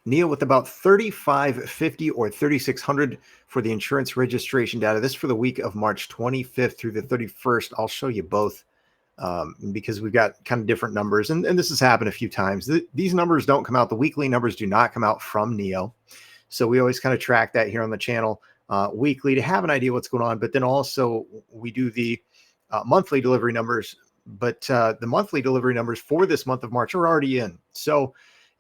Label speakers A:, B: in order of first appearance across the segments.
A: NIO with about 3,550 or 3,600 for the insurance registration data. This for the week of March 25th through the 31st. I'll show you both because we've got kind of different numbers. And this has happened a few times. These numbers don't come out. The weekly numbers do not come out from NIO. So we always kind of track that here on the channel weekly to have an idea what's going on. But then also we do the monthly delivery numbers. But the monthly delivery numbers for this month of March are already in. So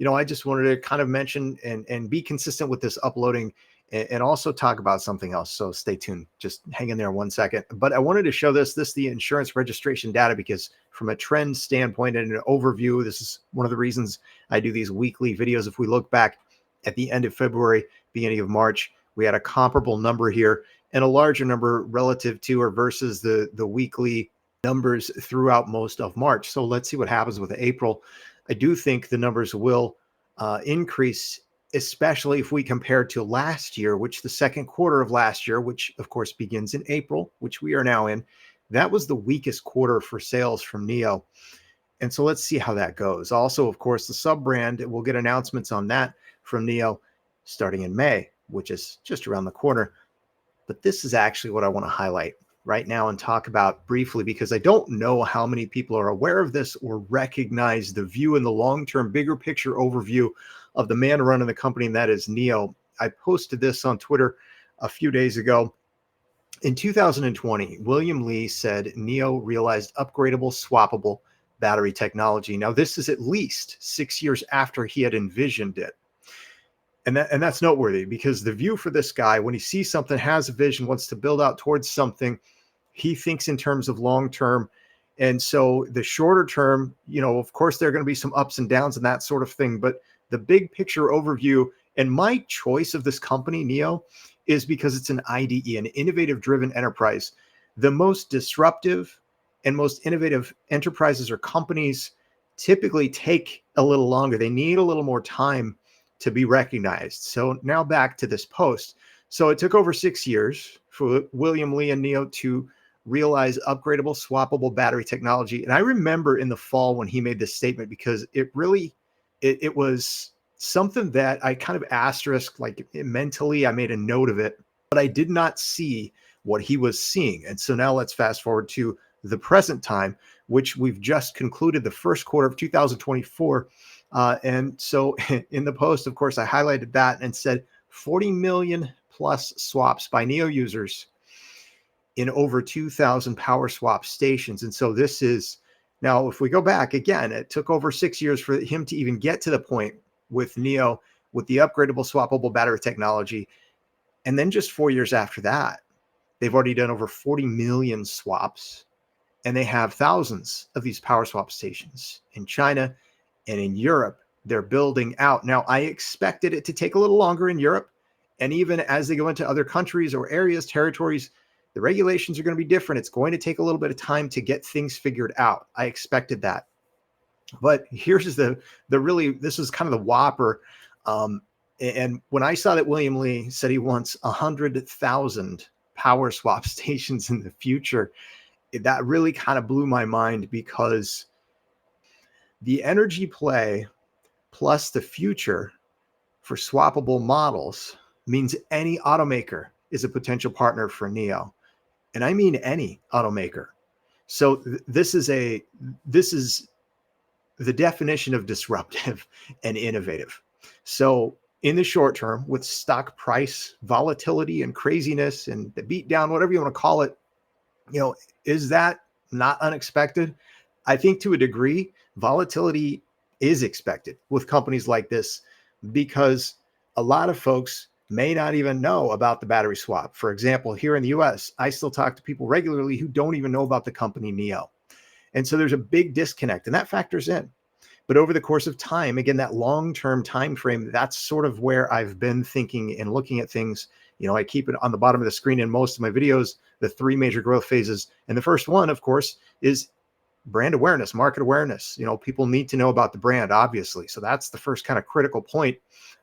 A: I just wanted to kind of mention and be consistent with this uploading and also talk about something else. So stay tuned. Just hang in there 1 second. But I wanted to show this the insurance registration data, because from a trend standpoint and an overview, this is one of the reasons I do these weekly videos. If we look back at the end of February, beginning of March, we had a comparable number here and a larger number relative to or versus the weekly numbers throughout most of March. So let's see what happens with April. I do think the numbers will increase, especially if we compare to last year, which the second quarter of last year, which of course begins in April, which we are now in, that was the weakest quarter for sales from NIO. And so let's see how that goes. Also, of course, the sub-brand, we'll get announcements on that from NIO starting in May, which is just around the corner. But this is actually what I want to highlight right now and talk about briefly, because I don't know how many people are aware of this or recognize the view in the long-term bigger picture overview of the man running the company, and that is NIO. I posted this on Twitter a few days ago. In 2020, William Li said NIO realized upgradable, swappable battery technology. Now, this is at least 6 years after he had envisioned it. And that's noteworthy, because the view for this guy, when he sees something, has a vision, wants to build out towards something, he thinks in terms of long term. And so the shorter term, of course, there are going to be some ups and downs and that sort of thing. But the big picture overview, and my choice of this company, NIO, is because it's an IDE, an innovative driven enterprise. The most disruptive and most innovative enterprises or companies typically take a little longer. They need a little more time to be recognized. So now back to this post. So it took over 6 years for William Li and NIO to realize upgradable, swappable battery technology. And I remember in the fall when he made this statement, because it really, it was something that I kind of asterisked, like mentally, I made a note of it, but I did not see what he was seeing. And so now let's fast forward to the present time, which we've just concluded the first quarter of 2024. And so in the post, of course, I highlighted that and said 40 million plus swaps by NIO users in over 2,000 power swap stations. And so this is, now if we go back again, it took over 6 years for him to even get to the point with NIO, with the upgradable, swappable battery technology. And then just 4 years after that, they've already done over 40 million swaps. And they have thousands of these power swap stations in China and in Europe. They're building out. Now, I expected it to take a little longer in Europe. And even as they go into other countries or areas, territories, the regulations are going to be different. It's going to take a little bit of time to get things figured out. I expected that. But here's the really, this is kind of the whopper. And when I saw that William Li said he wants 100,000 power swap stations in the future, that really kind of blew my mind, because the energy play plus the future for swappable models means any automaker is a potential partner for NIO. And I mean any automaker. So this is the definition of disruptive and innovative. So in the short term, with stock price volatility and craziness and the beat down, whatever you want to call it, is that not unexpected? I think to a degree, volatility is expected with companies like this, because a lot of folks may not even know about the battery swap. For example, here in the US, I still talk to people regularly who don't even know about the company NIO. And so there's a big disconnect, and that factors in. But over the course of time, again, that long-term time frame, that's sort of where I've been thinking and looking at things. I keep it on the bottom of the screen in most of my videos, the three major growth phases. And the first one, of course, is brand awareness, market awareness. People need to know about the brand, obviously. So that's the first kind of critical point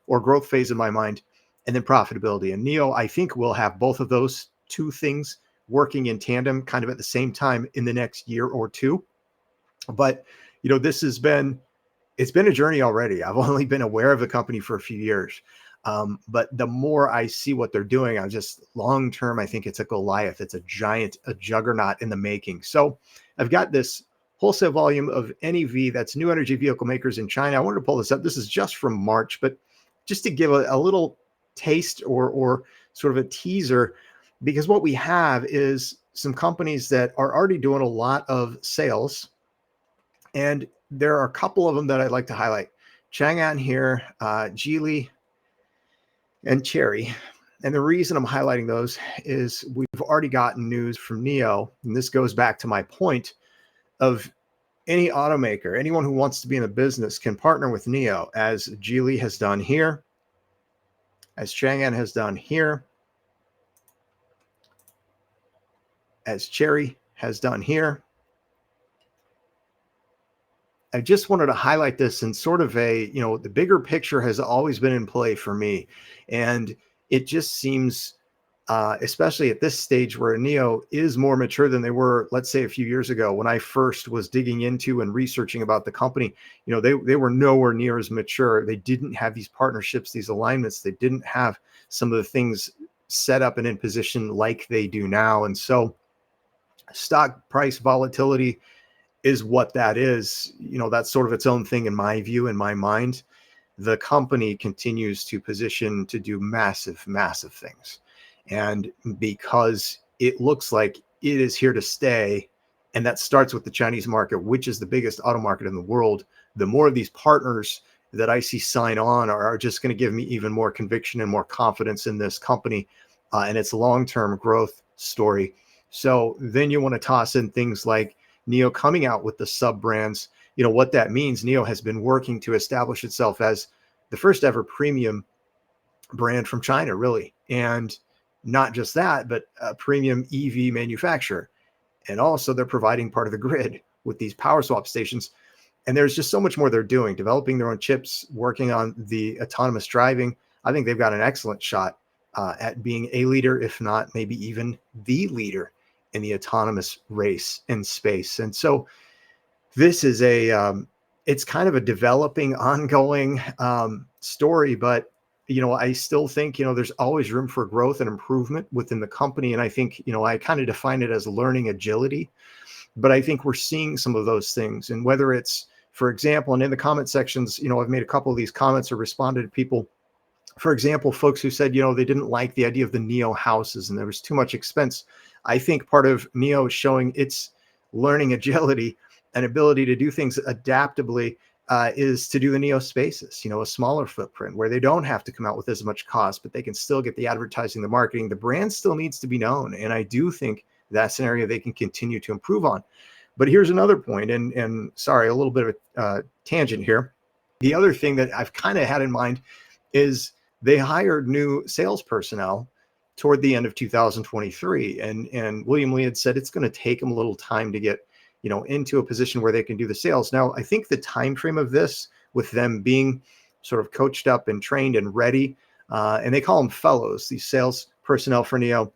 A: or growth phase in my mind. And then profitability. And NIO, I think, will have both of those two things working in tandem kind of at the same time in the next year or two. But, this has been It's been a journey already. I've only been aware of the company for a few years. But the more I see what they're doing, I'm just long term, I think it's a Goliath. It's a giant, a juggernaut in the making. So I've got this wholesale volume of NEV, that's new energy vehicle makers in China. I wanted to pull this up. This is just from March, but just to give a little taste or sort of a teaser, because what we have is some companies that are already doing a lot of sales. And there are a couple of them that I'd like to highlight. Changan here, Geely, and Chery. And the reason I'm highlighting those is we've already gotten news from NIO, and this goes back to my point of any automaker, anyone who wants to be in the business can partner with NIO, as Geely has done here, as Changan has done here, as Chery has done here. I just wanted to highlight this in sort of a, the bigger picture has always been in play for me. And it just seems, especially at this stage where NIO is more mature than they were, let's say a few years ago, when I first was digging into and researching about the company, they were nowhere near as mature. They didn't have these partnerships, these alignments. They didn't have some of the things set up and in position like they do now. And so stock price volatility is what that is. That's sort of its own thing in my view, in my mind. The company continues to position to do massive, massive things. And because it looks like it is here to stay, and that starts with the Chinese market, which is the biggest auto market in the world, the more of these partners that I see sign on are just going to give me even more conviction and more confidence in this company and its long-term growth story. So then you want to toss in things like NIO coming out with the sub brands. What that means, NIO has been working to establish itself as the first ever premium brand from China, really. And not just that, but a premium EV manufacturer. And also they're providing part of the grid with these power swap stations. And there's just so much more they're doing, developing their own chips, working on the autonomous driving. I think they've got an excellent shot at being a leader, if not maybe even the leader in the autonomous race in space. And so this is it's kind of a developing, ongoing story, but I still think, there's always room for growth and improvement within the company. And I think, I kind of define it as learning agility, but I think we're seeing some of those things. And whether it's, for example, and in the comment sections, I've made a couple of these comments or responded to people, for example, folks who said, they didn't like the idea of the NIO houses and there was too much expense. I think part of NIO showing its learning agility and ability to do things adaptably is to do the NIO spaces, a smaller footprint where they don't have to come out with as much cost, but they can still get the advertising, the marketing. The brand still needs to be known. And I do think that's an area they can continue to improve on. But here's another point, and sorry, a little bit of a tangent here. The other thing that I've kind of had in mind is they hired new sales personnel toward the end of 2023. And William Li had said it's going to take them a little time to get into a position where they can do the sales. Now, I think the time frame of this, with them being sort of coached up and trained and ready, and they call them fellows, these sales personnel for NIO,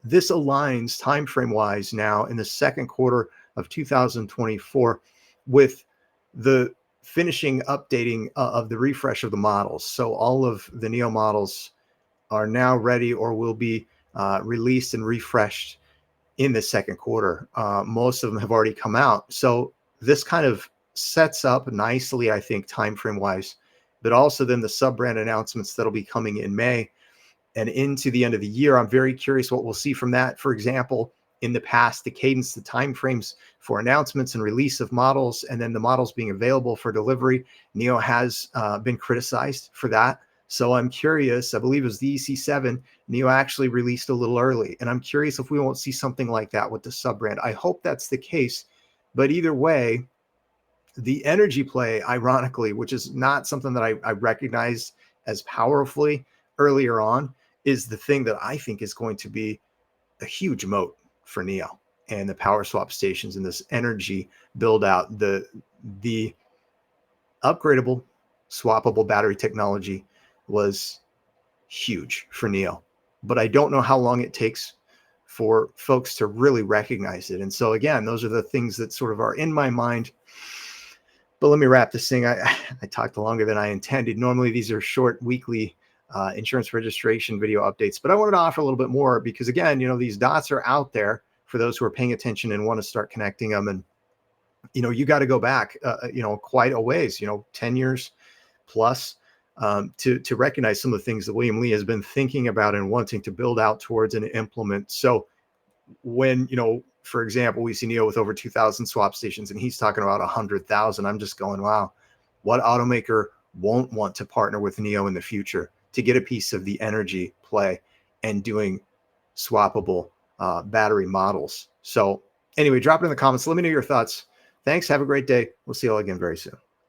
A: this aligns time frame wise now in the second quarter of 2024 with the finishing updating of the refresh of the models. So all of the NIO models are now ready or will be released and refreshed in the second quarter. Most of them have already come out. So this kind of sets up nicely, I think, time frame wise, but also then the sub brand announcements that'll be coming in May and into the end of the year. I'm very curious what we'll see from that. For example, in the past, the cadence, the timeframes for announcements and release of models, and then the models being available for delivery, NIO has been criticized for that. So I'm curious, I believe it was the EC7, NIO actually released a little early. And I'm curious if we won't see something like that with the sub-brand. I hope that's the case. But either way, the energy play, ironically, which is not something that I recognized as powerfully earlier on, is the thing that I think is going to be a huge moat for NIO and the power swap stations and this energy build out. The upgradable, swappable battery technology was huge for NIO, but I don't know how long it takes for folks to really recognize it. And so again, those are the things that sort of are in my mind But let me wrap this thing. I talked longer than I intended. Normally, these are short weekly insurance registration video updates, but I wanted to offer a little bit more because, again, these dots are out there for those who are paying attention and want to start connecting them. And, you got to go back, quite a ways, 10 years plus to recognize some of the things that William Li has been thinking about and wanting to build out towards and implement. So when, for example, we see NIO with over 2,000 swap stations and he's talking about 100,000, I'm just going, wow, what automaker won't want to partner with NIO in the future to get a piece of the energy play and doing swappable battery models? So anyway, drop it in the comments. Let me know your thoughts. Thanks. Have a great day. We'll see you all again very soon.